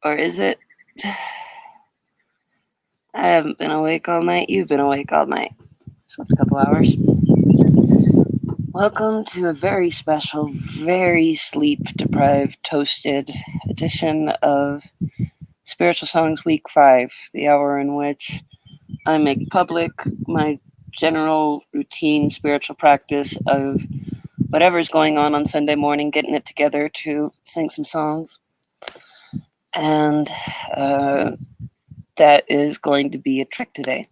Or is it? I haven't been awake all night. You've been awake all night. Slept a couple hours. Welcome to a very special, very sleep-deprived, toasted edition of Spiritual Songs Week 5, the hour in which I make public my general routine spiritual practice of whatever's going on Sunday morning, getting it together to sing some songs. And that is going to be a trick today.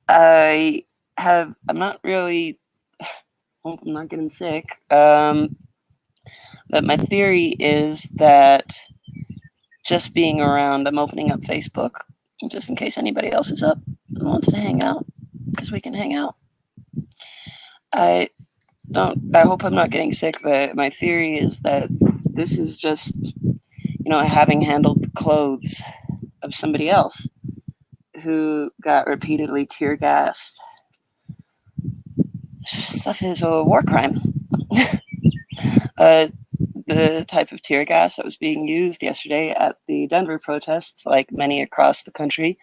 I'm not really, hope I'm not getting sick, but my theory is that just being around, I'm opening up Facebook, just in case anybody else is up and wants to hang out, because we can hang out. I hope I'm not getting sick, but my theory is that this is just, having handled the clothes of somebody else who got repeatedly tear gassed. Stuff is a war crime. The type of tear gas that was being used yesterday at the Denver protests, like many across the country,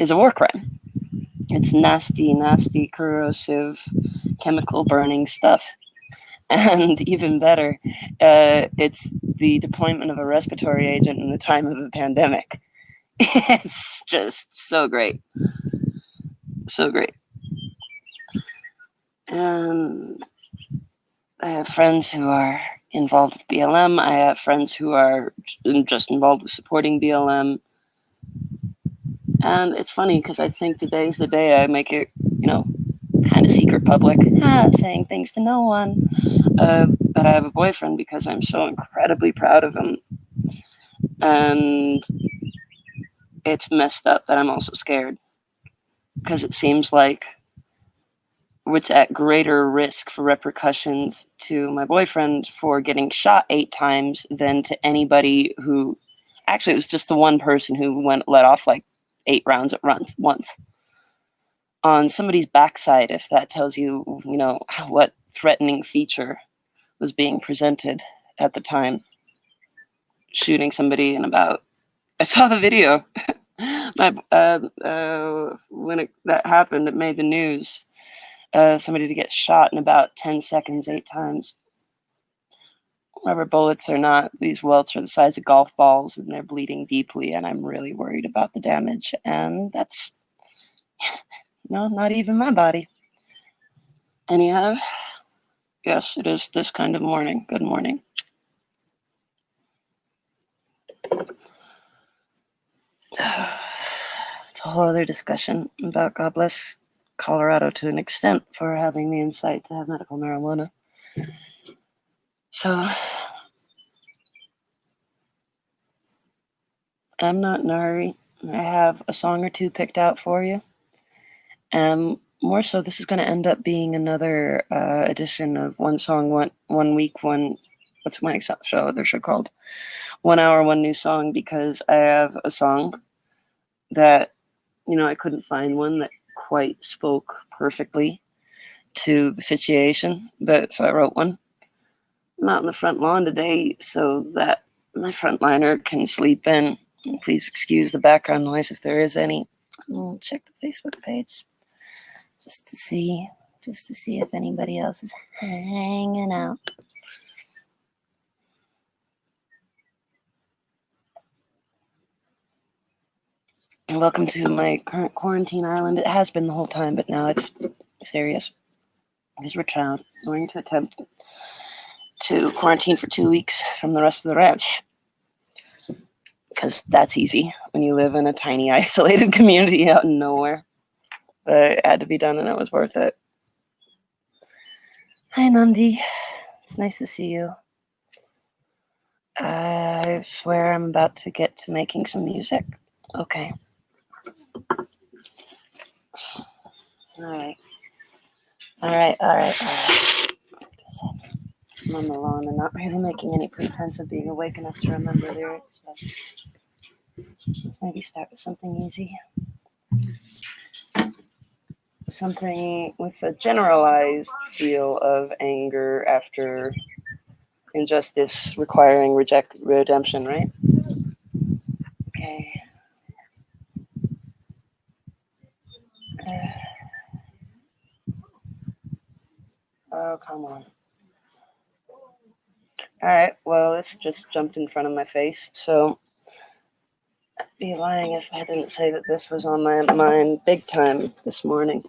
is a war crime. It's nasty, nasty, corrosive, chemical burning stuff. And even better, it's the deployment of a respiratory agent in the time of a pandemic. It's just so great. So great. And I have friends who are involved with BLM. I have friends who are just involved with supporting BLM. And it's funny because I think today's the day I make it, kind of secret public, saying things to no one. But I have a boyfriend because I'm so incredibly proud of him. And it's messed up that I'm also scared, because it seems like it's at greater risk for repercussions to my boyfriend for getting shot 8 times than to anybody who, actually it was just the one person who let off like 8 rounds at once on somebody's backside, if that tells you, what threatening feature was being presented at the time. Shooting somebody in about, I saw the video. When that happened, it made the news. Somebody to get shot in about 10 seconds 8 times. Rubber bullets or not, these welts are the size of golf balls and they're bleeding deeply, and I'm really worried about the damage. And that's, not even my body. Anyhow, yes, it is this kind of morning. Good morning. It's a whole other discussion about God bless Colorado to an extent for having the insight to have medical marijuana. So I'm not in a hurry. I have a song or two picked out for you. And more so, this is going to end up being another edition of One Song, one Week, what's my show? They're called 1 Hour, One New Song, because I have a song that, I couldn't find one that quite spoke perfectly to the situation, so I wrote one. I'm out on the front lawn today so that my frontliner can sleep in. Please excuse the background noise if there is any. I'll check the Facebook page just to see if anybody else is hanging out. And welcome to my current quarantine island. It has been the whole time, but now it's serious because we're going to attempt to quarantine for 2 weeks from the rest of the ranch, because that's easy when you live in a tiny isolated community out in nowhere. But it had to be done and it was worth it. Hi Nandi, it's nice to see you. I swear I'm about to get to making some music. Okay. All right. I'm on the lawn and not really making any pretense of being awake enough to remember lyrics. So let's maybe start with something easy. Something with a generalized feel of anger after injustice requiring redemption, right? Oh, come on. Alright, well, this just jumped in front of my face, so I'd be lying if I didn't say that this was on my mind big time this morning.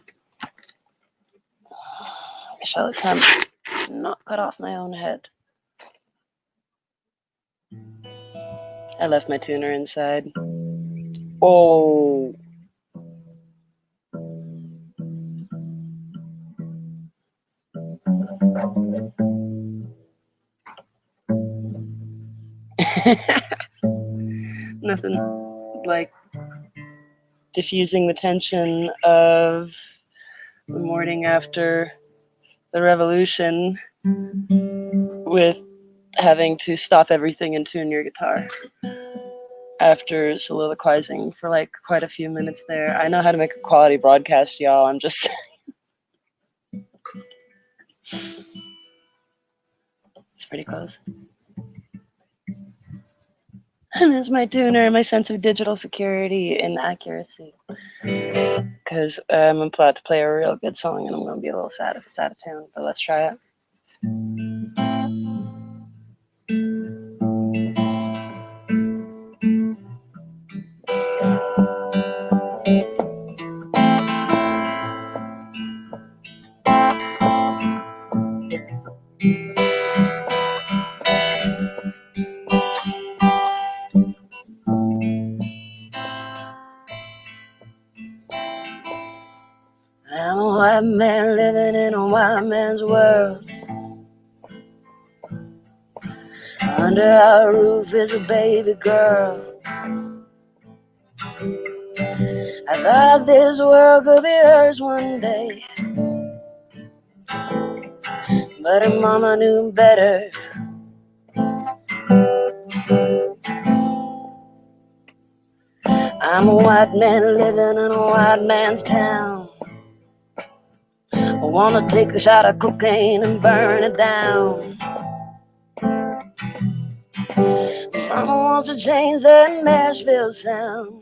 I shall attempt to not cut off my own head. I left my tuner inside. Oh. Nothing like diffusing the tension of the morning after the revolution with having to stop everything and tune your guitar after soliloquizing for like quite a few minutes there. I know how to make a quality broadcast, y'all. I'm just it's pretty close. I miss my tuner, my sense of digital security and accuracy. Because I'm about to play a real good song and I'm going to be a little sad if it's out of tune, but let's try it. I'm a white man living in a white man's world. Under our roof is a baby girl. I thought this world could be hers one day, but her mama knew better. I'm a white man living in a white man's town. I wanna take a shot of cocaine and burn it down. Mama wants to change that Nashville sound,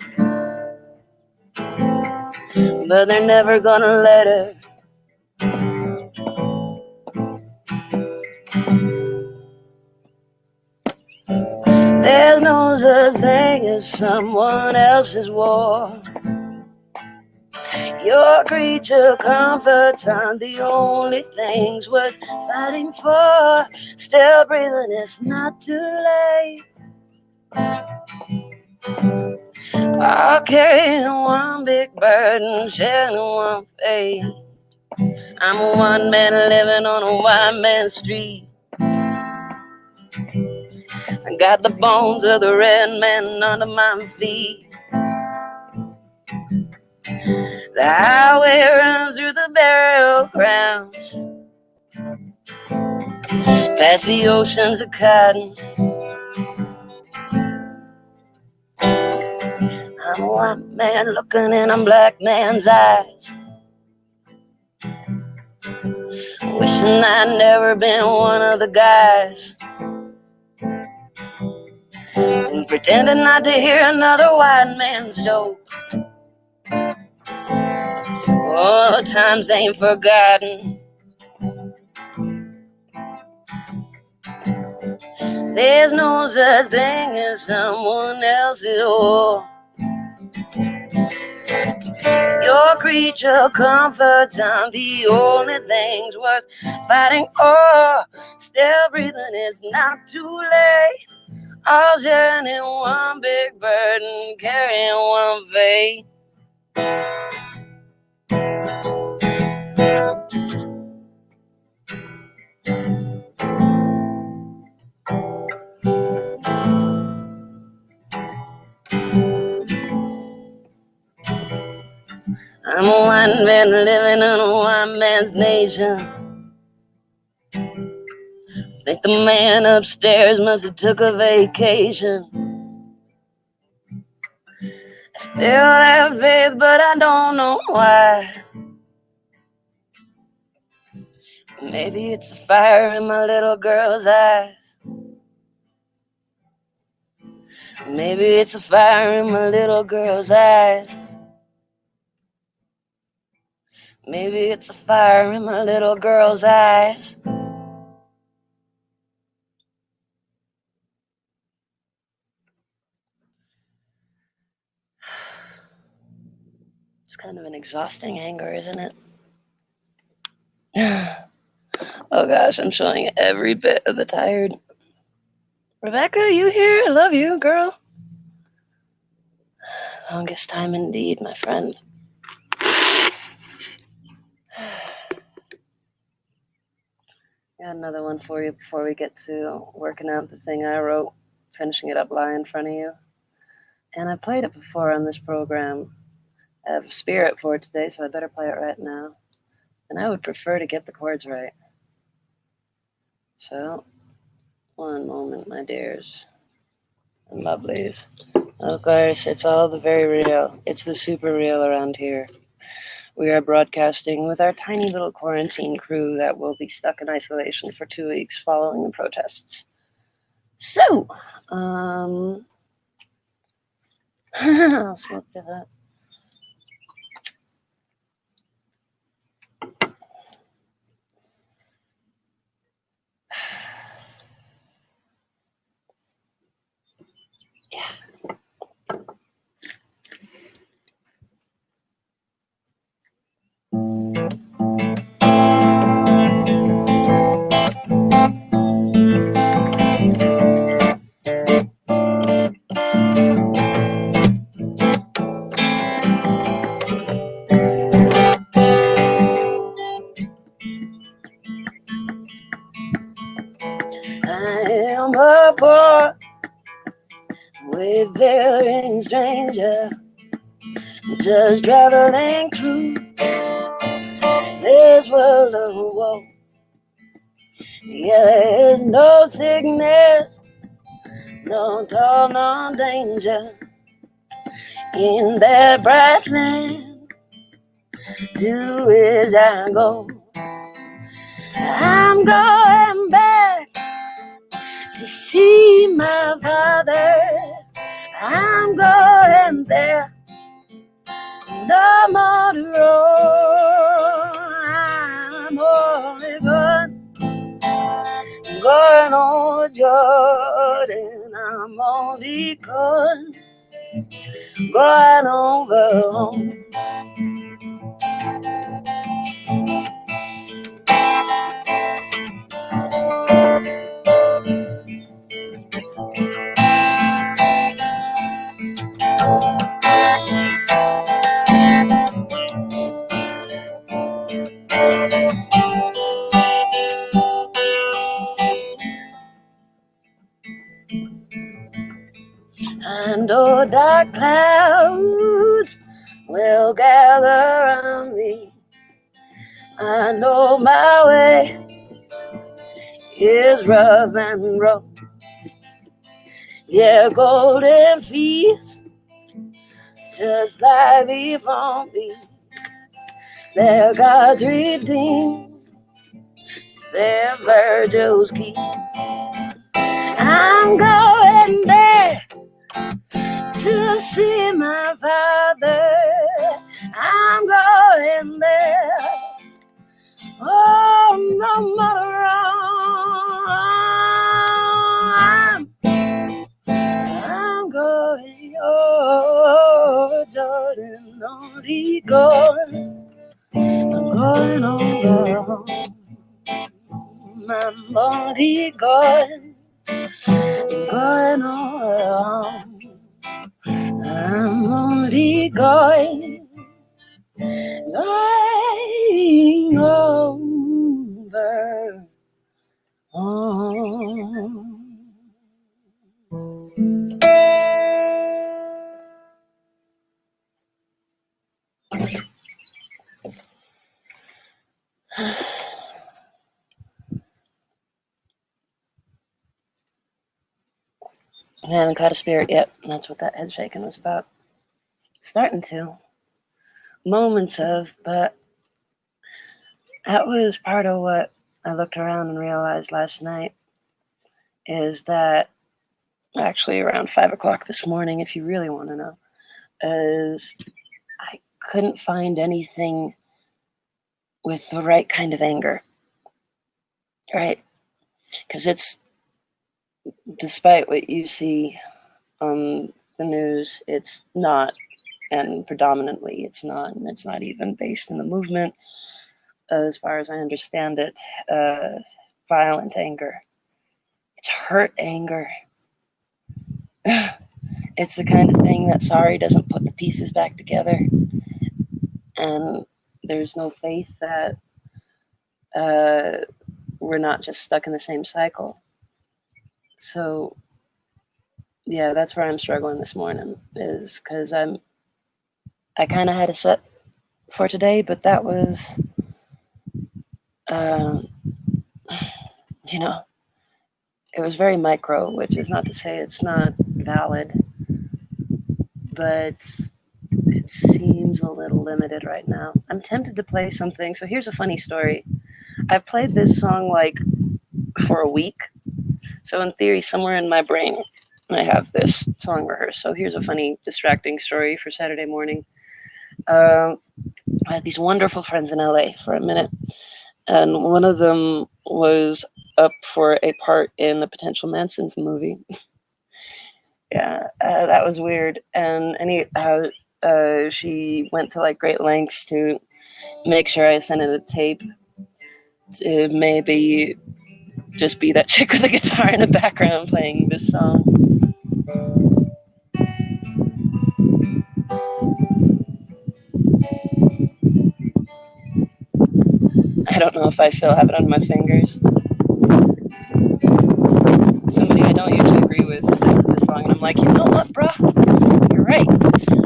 but they're never gonna let her. There's no such thing as someone else's war. Your creature comforts aren't the only things worth fighting for. Still breathing, it's not too late. I'll carry one big burden, sharing one fate. I'm a one man living on a white man's street. I got the bones of the red man under my feet. The highway runs through the burial grounds, past the oceans of cotton. I'm a white man looking in a black man's eyes, wishing I'd never been one of the guys who pretended not to hear another white man's joke. Oh, times ain't forgotten. There's no such thing as someone else's war. Your creature comforts aren't the only things worth fighting for. Still breathing, it's not too late. All sharing in one big burden, carrying one fate. I'm a white man living in a white man's nation. Think the man upstairs must have took a vacation. I still have faith, but I don't know why. Maybe it's the fire in my little girl's eyes. Maybe it's the fire in my little girl's eyes. Maybe it's the fire in my little girl's eyes. It's kind of an exhausting anger, isn't it? Oh gosh, I'm showing every bit of the tired. Rebecca, you here? I love you, girl. Longest time indeed, my friend. Got another one for you before we get to working out the thing I wrote, finishing it up live in front of you. And I played it before on this program. I have a spirit for it today, so I better play it right now. And I would prefer to get the chords right. So, one moment, my dears and lovelies. Of course, it's all the very real. It's the super real around here. We are broadcasting with our tiny little quarantine crew that will be stuck in isolation for 2 weeks following the protests. So, I'll smoke to that. Yeah. I am a poor, wayfaring stranger, just traveling through this world of woe. Yeah, there is no sickness, no toil, no danger in that bright land to which I go. I'm going back to see my father. I'm going there, no more to roam. I'm only going over Jordan. I'm only going over home. And oh, dark clouds will gather around me. I know my way is rough and rough. Yeah, golden fields just lie before me. Their gods redeemed, their virgins keep. I'm going there to see my father. I'm going there. Oh, no matter I'm going over Jordan, only going. I'm going over home. I'm only going over home. I'm only going over home. I haven't caught a spirit yet. That's what that head shaking was about. Starting to. Moments of, but that was part of what I looked around and realized last night is that actually around 5 o'clock this morning, if you really want to know, is I couldn't find anything with the right kind of anger, right? Because it's, despite what you see on the news, it's not, and predominantly it's not, and it's not even based in the movement, as far as I understand it, violent anger. It's hurt anger. It's the kind of thing that sorry doesn't put the pieces back together, and there's no faith that we're not just stuck in the same cycle. So yeah, that's where I'm struggling this morning, is because I kind of had a set for today, but that was, you know, it was very micro, which is not to say it's not valid, but it seems a little limited right now. I'm tempted to play something. So here's a funny story. I've played this song like for a week. So in theory, somewhere in my brain, I have this song rehearsed. So here's a funny, distracting story for Saturday morning. I had these wonderful friends in LA for a minute, and one of them was up for a part in the potential Manson movie. Yeah, that was weird. And she went to like great lengths to make sure I sent in a tape to maybe just be that chick with a guitar in the background playing this song. I don't know if I still have it on my fingers. Somebody I don't usually agree with suggested this song, and I'm like, you know what, bruh? You're right.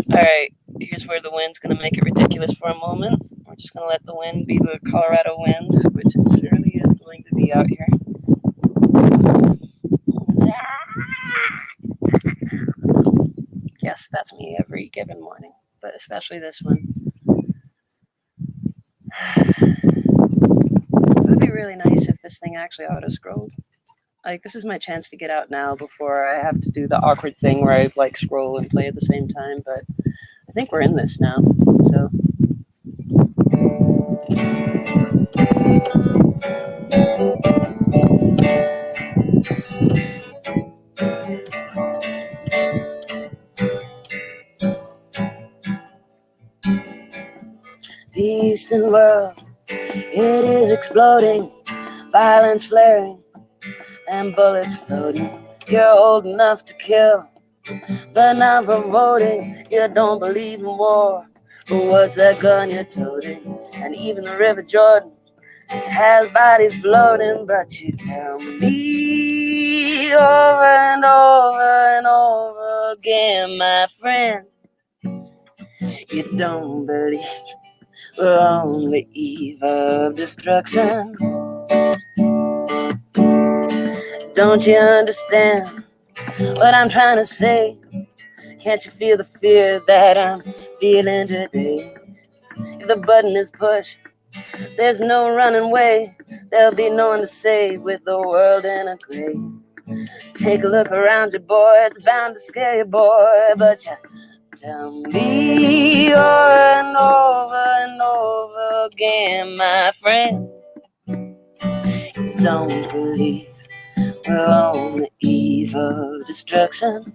Alright, here's where the wind's going to make it ridiculous for a moment. We're just going to let the wind be the Colorado wind, which it surely is going to be out here. Yes, that's me every given morning, but especially this one. It would be really nice if this thing actually auto-scrolled. Like, this is my chance to get out now before I have to do the awkward thing where I like scroll and play at the same time, but I think we're in this now, so. The Eastern world, it is exploding, violence flaring, and bullets loading. You're old enough to kill, but not for voting. You don't believe in war, but what's that gun you're toting? And even the River Jordan has bodies floating, but you tell me over and over and over again, my friend, you don't believe we're on the eve of destruction. Don't you understand what I'm trying to say? Can't you feel the fear that I'm feeling today? If the button is pushed, there's no running away. There'll be no one to save with the world in a grave. Take a look around you, boy. It's bound to scare you, boy. But you tell me over and over again, my friend, you don't believe we're on the eve of destruction.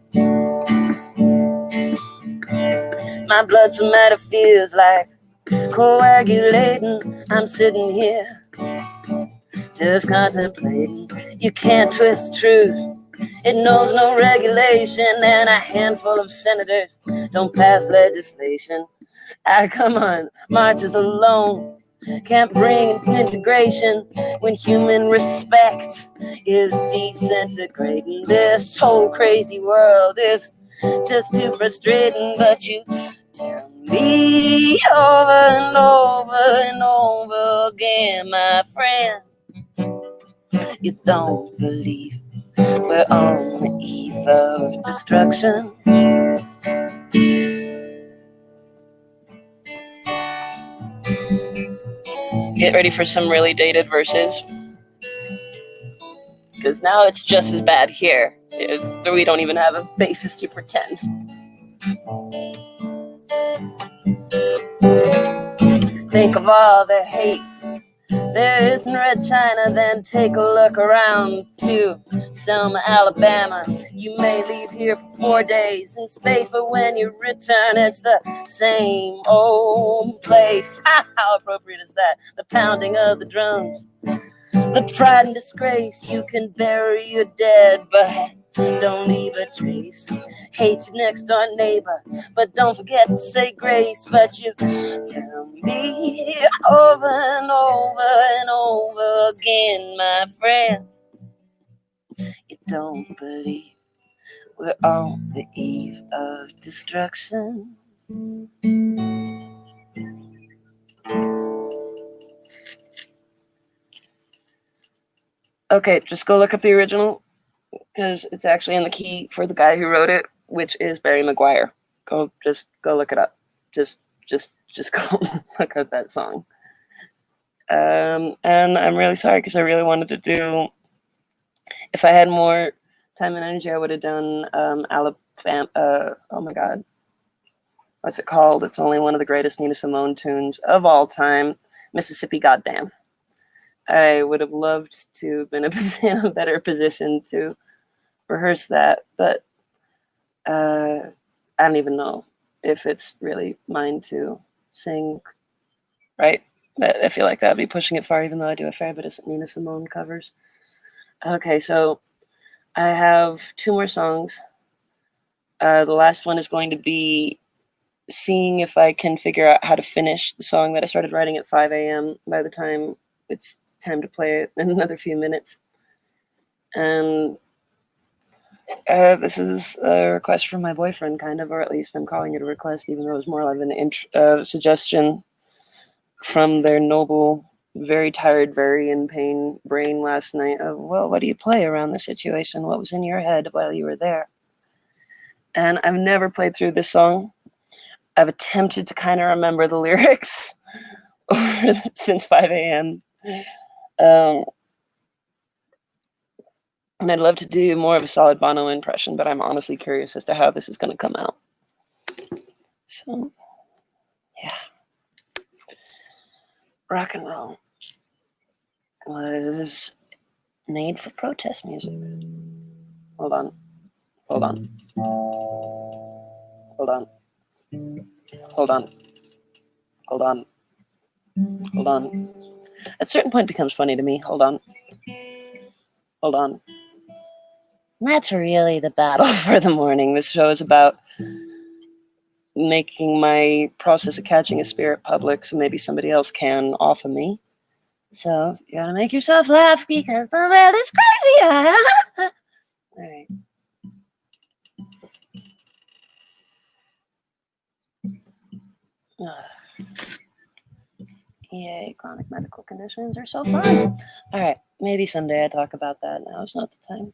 My blood somatic feels like coagulating. I'm sitting here just contemplating. You can't twist the truth, it knows no regulation, and a handful of senators don't pass legislation. Come on, marches alone can't bring integration when human respect is disintegrating. This whole crazy world is just too frustrating, but you tell me over and over and over again, my friend, you don't believe we're on the eve of destruction. Get ready for some really dated verses, because now it's just as bad here. We don't even have a basis to pretend. Think of all the hate there is in Red China, then take a look around to Selma, Alabama. You may leave here for 4 days in space, but when you return, it's the same old place. How appropriate is that? The pounding of the drums, the pride and disgrace. You can bury your dead, but don't leave a trace. Hate your next door neighbor, but don't forget to say grace. But you tell me over and over and over again, my friend, you don't believe we're on the eve of destruction. Okay, just go look up the original, because it's actually in the key for the guy who wrote it, which is Barry McGuire. Just go look it up. Just go look at that song. And I'm really sorry, because I really wanted to do, if I had more time and energy, I would have done Alabama. Oh my God, what's it called? It's only one of the greatest Nina Simone tunes of all time, Mississippi Goddamn. I would have loved to have been in a better position to rehearse that, but I don't even know if it's really mine to sing, right? I feel like that'd be pushing it far, even though I do a fair bit of Nina Simone covers. Okay, so I have 2 more songs. The last one is going to be seeing if I can figure out how to finish the song that I started writing at 5 a.m. by the time it's time to play it in another few minutes. And this is a request from my boyfriend, kind of, or at least I'm calling it a request, even though it was more like an suggestion from their noble, very tired, very in pain brain last night of, well, what do you play around the situation? What was in your head while you were there? And I've never played through this song. I've attempted to kind of remember the lyrics since 5 a.m. And I'd love to do more of a solid Bono impression, but I'm honestly curious as to how this is going to come out. So, yeah. Rock and roll was made for protest music. Hold on. Hold on. Hold on. Hold on. Hold on. Hold on. At a certain point, it becomes funny to me. Hold on. Hold on. And that's really the battle for the morning. This show is about making my process of catching a spirit public so maybe somebody else can off of me. So you gotta make yourself laugh because the world is crazy. All right. Yay, chronic medical conditions are so fun. All right, maybe someday I talk about that. Now it's not the time.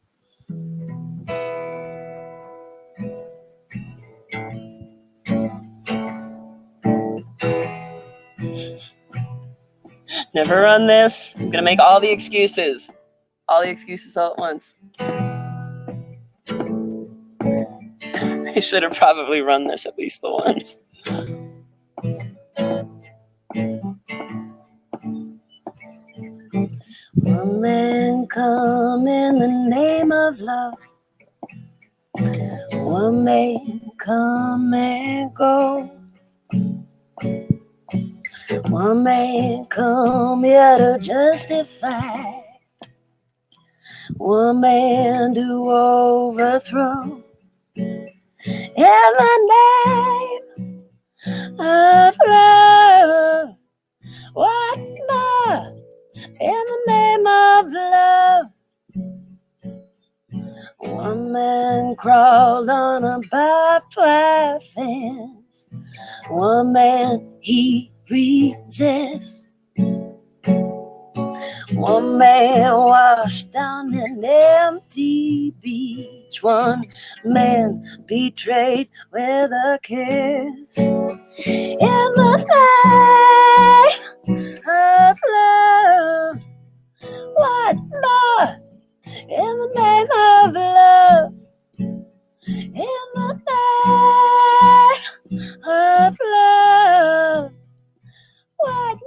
Never run this. I'm gonna make all the excuses. All the excuses all at once. I should have probably run this at least the once. One man come in the name of love. One man come and go. One man come here to justify. One man to overthrow. In the name of love. What more? In the name of love. One man crawled on a barbed wire fence. One man he resists. One man washed on an empty beach. One man betrayed with a kiss. In the name of love. What more? In the name of love. In the name of love. What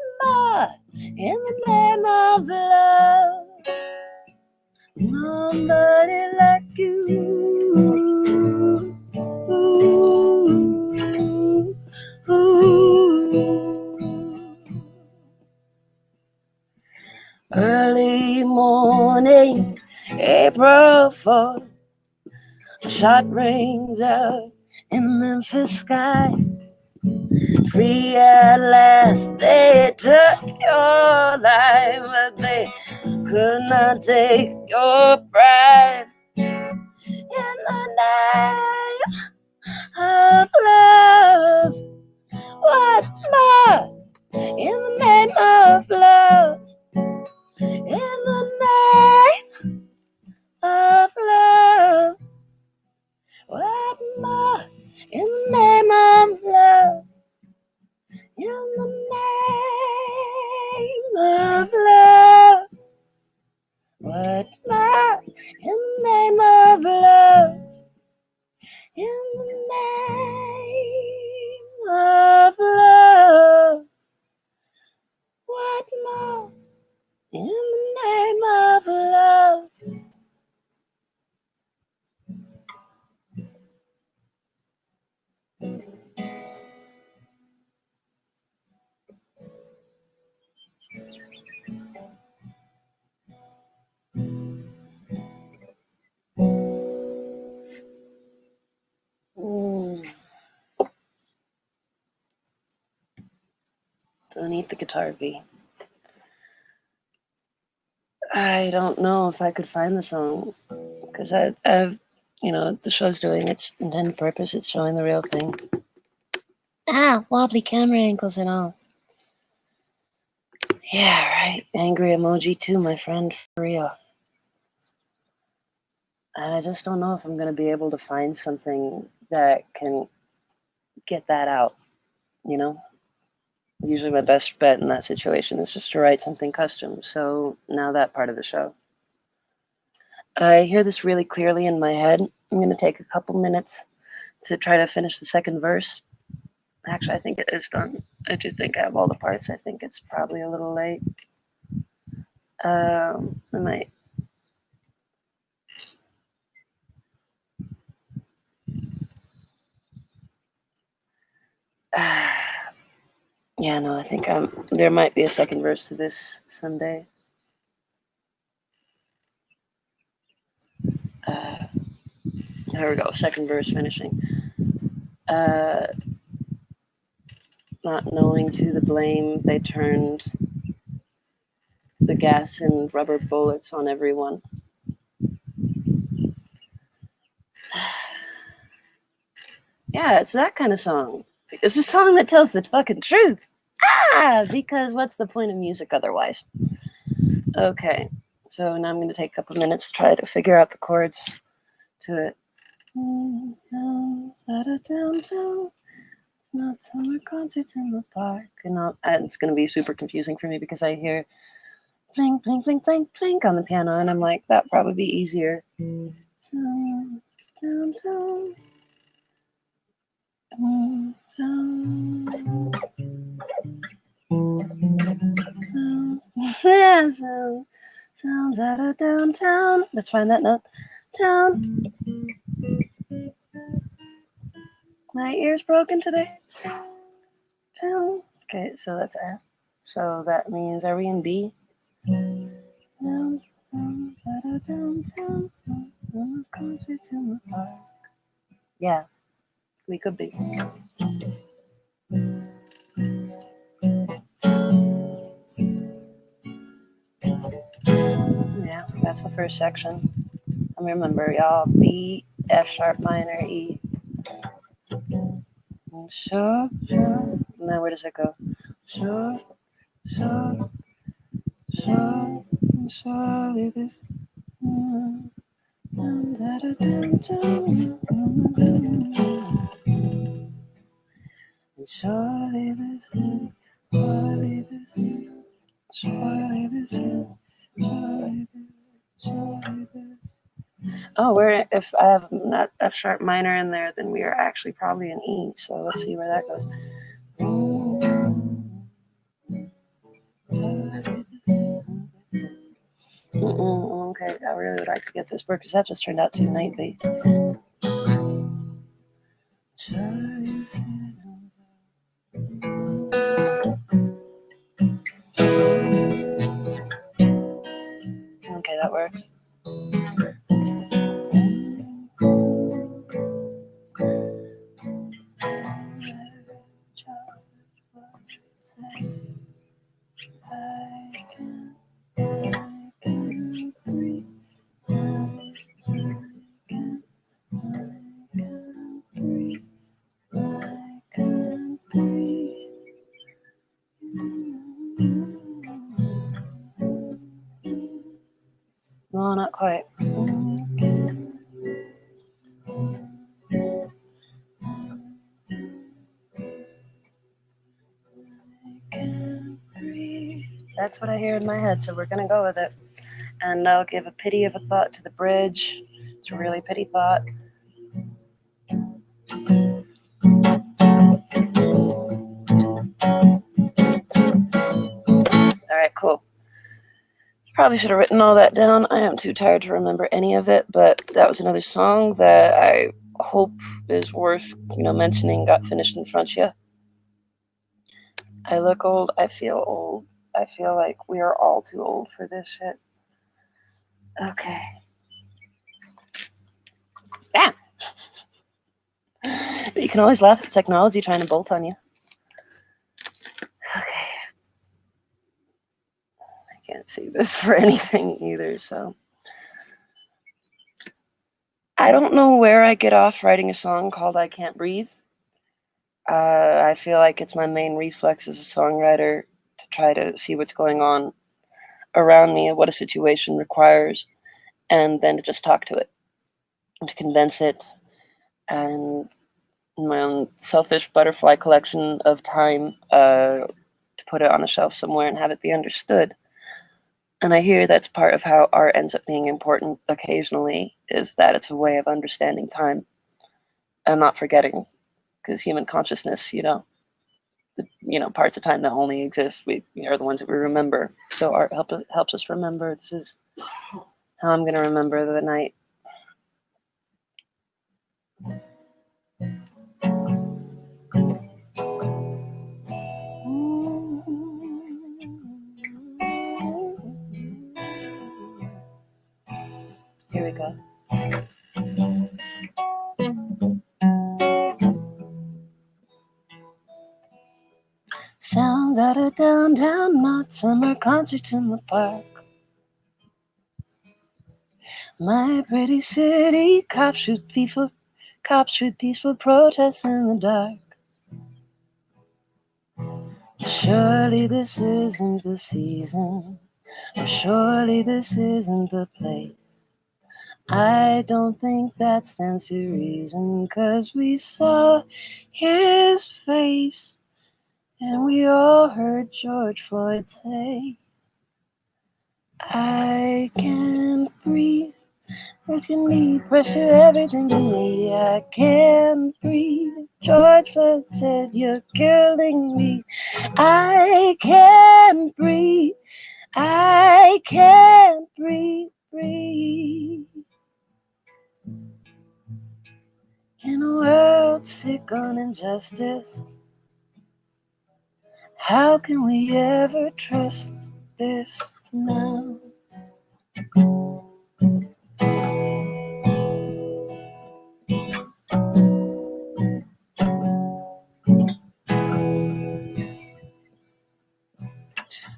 Nobody like you. Ooh, ooh. Early morning, April 4th, a shot rings out in Memphis sky. Free at last, they took your life, but they could not take your pride. In the name of love, what more? In the name of love, in the name of love, what more? In the name of love, in the name of love, what more? In the name of love, in the name of love, what more? In the name of love. Don't eat the guitar V. I don't know if I could find the song because I've, the show's doing its intended purpose. It's showing the real thing. Wobbly camera angles and all. Yeah, right. Angry emoji too, my friend, for real. And I just don't know if I'm going to be able to find something that can get that out, Usually my best bet in that situation is just to write something custom. So now that part of the show. I hear this really clearly in my head. I'm going to take a couple minutes to try to finish the second verse. Actually, I think it is done. I do think I have all the parts. I think it's probably a little late. I might. Yeah, no, I think there might be a second verse to this someday. Here we go, second verse finishing. Not knowing to the blame, they turned the gas and rubber bullets on everyone. Yeah, it's that kind of song. It's a song that tells the fucking truth. Because what's the point of music otherwise? Okay, so now I'm going to take a couple minutes to try to figure out the chords to it. Downtown, not summer concerts in the park. And it's going to be super confusing for me because I hear plink, plink, plink, plink, plink on the piano, and I'm like, that'd probably be easier. Downtown. Sounds out of downtown. Let's find that note. Town. My ear's broken today. Town. Okay, so that's F. So that means, are we in B? Sounds out of downtown. Concerts in the park. Yeah, we could be. Yeah, that's the first section. And remember, y'all, B, F sharp minor, E. Sure. Now where does it go? Sure. Surely this. Surely this. Oh, if I have that F sharp minor in there, then we are actually probably in E. So let's see where that goes. Okay, I really would like to get this because that just turned out too nightly. Okay, that works. No, not quite. That's what I hear in my head, so we're going to go with it. And I'll give a pity of a thought to the bridge. It's a really pity thought. All right, cool. Probably should have written all that down. I am too tired to remember any of it, but that was another song that I hope is worth, mentioning. Got finished in front of you. I look old. I feel old. I feel like we are all too old for this shit. Okay. Bam! But you can always laugh at technology trying to bolt on you. Okay. I can't see this for anything either, so. I don't know where I get off writing a song called I Can't Breathe. I feel like it's my main reflex as a songwriter to try to see what's going on around me and what a situation requires, and then to just talk to it and to condense it, and in my own selfish butterfly collection of time to put it on a shelf somewhere and have it be understood. And I hear that's part of how art ends up being important occasionally, is that it's a way of understanding time and not forgetting, because human consciousness, parts of time that only exist, we are the ones that we remember. So art helps us remember. This is how I'm going to remember the night. Here we go. Sounds out of downtown, not summer concerts in the park. My pretty city, cops shoot peaceful protests in the dark. Surely this isn't the season, or surely this isn't the place. I don't think that stands to reason, 'cause we saw his face, and we all heard George Floyd say, I can't breathe. With your knee pressure, everything to me. I can't breathe. George Floyd said, you're killing me. I can't breathe. I can't breathe. In a world sick on injustice, how can we ever trust this now?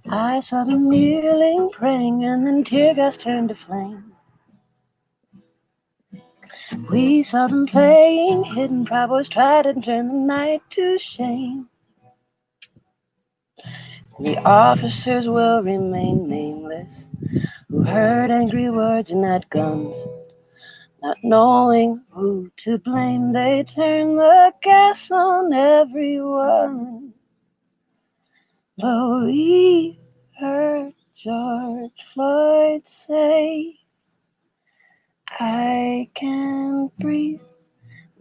I saw them kneeling, praying, and then tear gas turned to flame. We saw them playing hidden, Proud Boys try to turn the night to shame. The officers will remain nameless, who heard angry words and had guns. Not knowing who to blame, they turned the gas on everyone. But we heard George Floyd say, I can't breathe.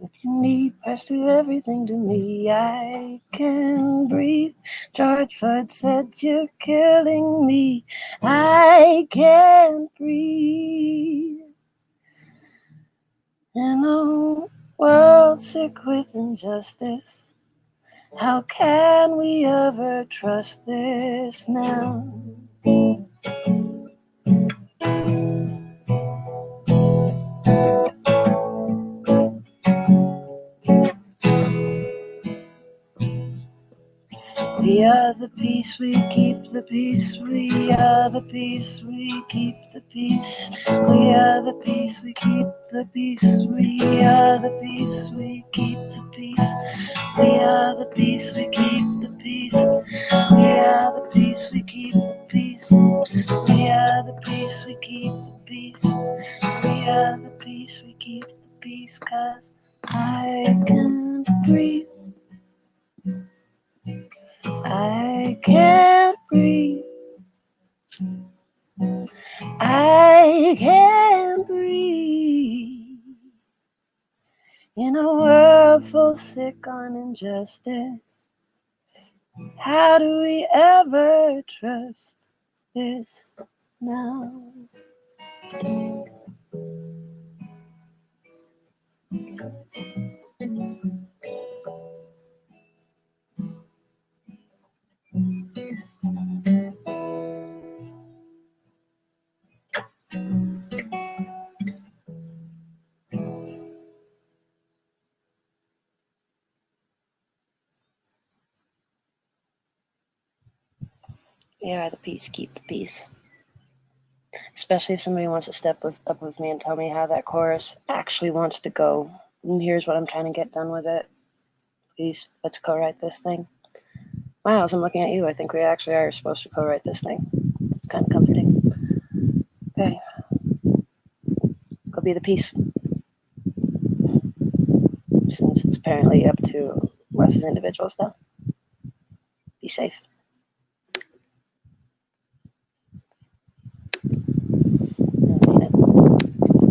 With your knee pressed to everything to me, I can breathe. George Floyd said, you're killing me. I can't breathe. In a world sick with injustice, how can we ever trust this now? We are the peace, we keep the peace. We are the peace, we keep the peace. We are the peace, we keep the peace. We are the peace, we keep the peace. We are the peace, we keep the peace. We are the peace, we keep the peace. We are the peace, we keep the peace. We are the peace, we keep the peace. 'Cause I can't breathe. I can't breathe. I can't breathe. In a world full sick on injustice, how do we ever trust this now? Yeah, the peace, keep the peace. Especially if somebody wants to step up with me and tell me how that chorus actually wants to go. And here's what I'm trying to get done with it. Please, let's co-write this thing. Miles, I'm looking at you. I think we actually are supposed to co-write this thing. It's kind of comforting. Okay. Go be the peace. Since it's apparently up to us as individuals, though. Be safe.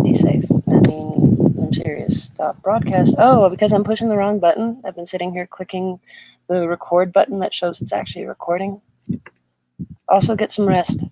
Be safe. I mean, I'm serious. Stop broadcast. Oh, because I'm pushing the wrong button. I've been sitting here clicking the record button that shows it's actually recording. Also, get some rest.